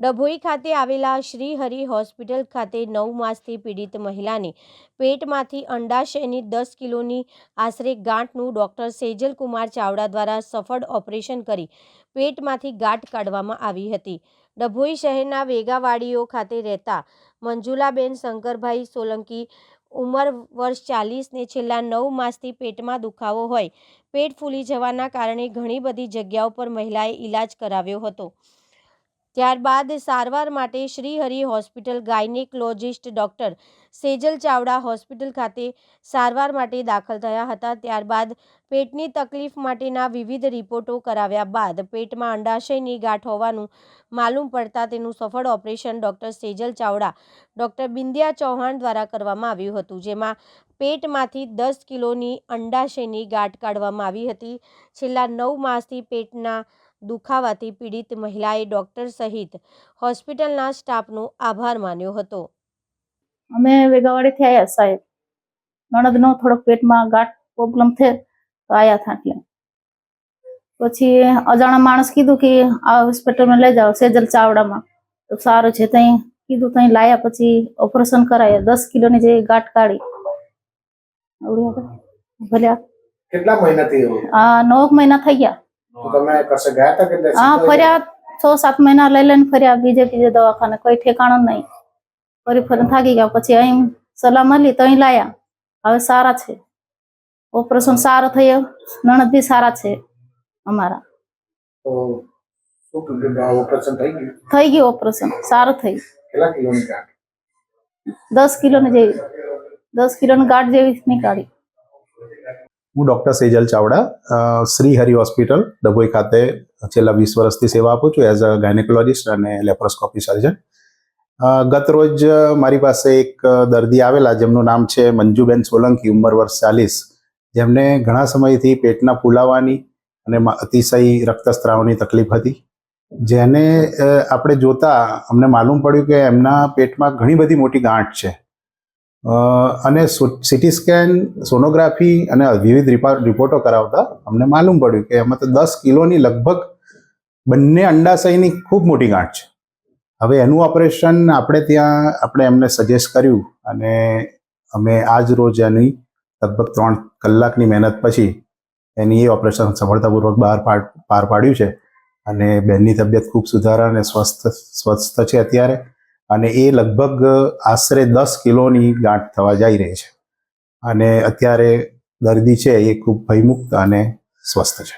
ડભોઈ ખાતે આવેલા શ્રી હરિ હોસ્પિટલ ખાતે 9 માસથી પીડિત મહિલાને પેટમાંથી અંડાશયની 10 કિલોની આશરે ગાંઠનું ડોક્ટર સેજલ કુમાર ચાવડા દ્વારા સફળ ઓપરેશન કરી પેટમાંથી ગાંઠ કાઢવામાં આવી હતી। ડભોઈ શહેરના વેગાવાડીઓ ખાતે રહેતા મંજુલાબેન શંકરભાઈ સોલંકી ઉંમર વર્ષ 40 ને છેલ્લા 9 માસથી પેટમાં દુખાવો હોય પેટ ફૂલી જવાના કારણે ઘણી બધી જગ્યાઓ પર મહિલાએ ઈલાજ કરાવ્યો હતો। ત્યારબાદ સારવાર માટે Shri Hari hospital gynaecologist doctor Sejal Chavda hospital ખાતે સારવાર માટે દાખલ થયા હતા। ત્યારબાદ પેટની તકલીફ માટેના વિવિધ રિપોર્ટો કરાવ્યા બાદ પેટમાં અંડાશયની ગાંઠ હોવાનું માલુમ પડતા તેનું સફળ operation doctor Sejal Chavda doctor Bindiya Chauhan દ્વારા કરવામાં આવ્યું હતું, જેમાં પેટમાંથી 10 કિલોની અંડાશયની ગાંઠ કાઢવામાં આવી હતી। છેલ્લા 9 માસથી પેટના દુખાવાથી પીડિત મહિલાએ ડોક્ટર સહિત હોસ્પિટલના સ્ટાફનો આભાર માન્યો હતો। અમે વેગાવાડીથી આવ્યા સાહેબ, નણંદનો થોડોક પેટમાં ગાંઠ પ્રોબ્લેમ થયો તો આવ્યા હતા। એટલે પછી અજાણા માણસ કીધું કે આ હોસ્પિટલમાં લઈ જાઓ સેજલ ચાવડામાં, તો સારું છે। ત્યાં કીધું ત્યાં લાયા, પછી ઓપરેશન કરાયા, 10 કિલોની જે ગાંઠ કાઢી। ભલે કેટલા મહિનાથી 9 મહિના થઈ ગયા। તમે કશે ગયા હતા કે હા, ફર્યા 6-7 મહિના લઈ લઈને ફર્યા બીજે દવાખાને, કોઈ ઠેકાણું નહીં। ફરી થાકી ગયા, પછી અહીં સલાહ મળી તો અહીં લાયા। હવે સારા છે, ઓપરેશન સારું થયું, નણંદ બી સારા છે અમારા। ઓપરેશન થઈ ગયું, ઓપરેશન સારું થયું। કેટલા કિલોની ગાંઠ? 10 કિલોની જેવી, 10 કિલોની ગાંઠ જેવી નીકાળી। હું ડૉક્ટર સેજલ ચાવડા શ્રી હરિ હોસ્પિટલ ડભોઈ ખાતે છેલ્લા 20 વર્ષથી સેવા આપું છું એઝ અ ગાયનેકોલોજિસ્ટ અને લેપ્રોસ્કોપી સર્જન। ગત રોજ મારી પાસે એક દર્દી આવેલા જેમનું નામ છે મંજુબેન સોલંકી, ઉંમર વર્ષ 40, જેમને ઘણા સમયથી પેટના ફૂલાવાની અને અતિશય રક્તસ્રાવની તકલીફ હતી, જેને આપણે જોતા અમને માલુમ પડ્યું કે એમના પેટમાં ઘણી બધી મોટી ગાંઠ છે અને સીટી સ્કેન, સોનોગ્રાફી અને વિવિધ રિપોર્ટો કરાવતા અમને માલુમ પડ્યું કે એમાં તો 10 કિલોની લગભગ બંને અંડાશયની ખૂબ મોટી ગાંઠ છે। હવે એનું ઓપરેશન આપણે એમને સજેસ્ટ કર્યું અને અમે આજ રોજ એની લગભગ 3 કલાકની મહેનત પછી એની એ ઓપરેશન સફળતાપૂર્વક પાર પાડ્યું છે અને બેનની તબિયત ખૂબ સુધારા અને સ્વસ્થ છે અત્યારે, અને એ લગભગ આશરે 10 કિલોની ગાંઠ થવા જઈ રહી છે અને અત્યારે દર્દી છે એ ખૂબ ભયમુક્ત અને સ્વસ્થ છે।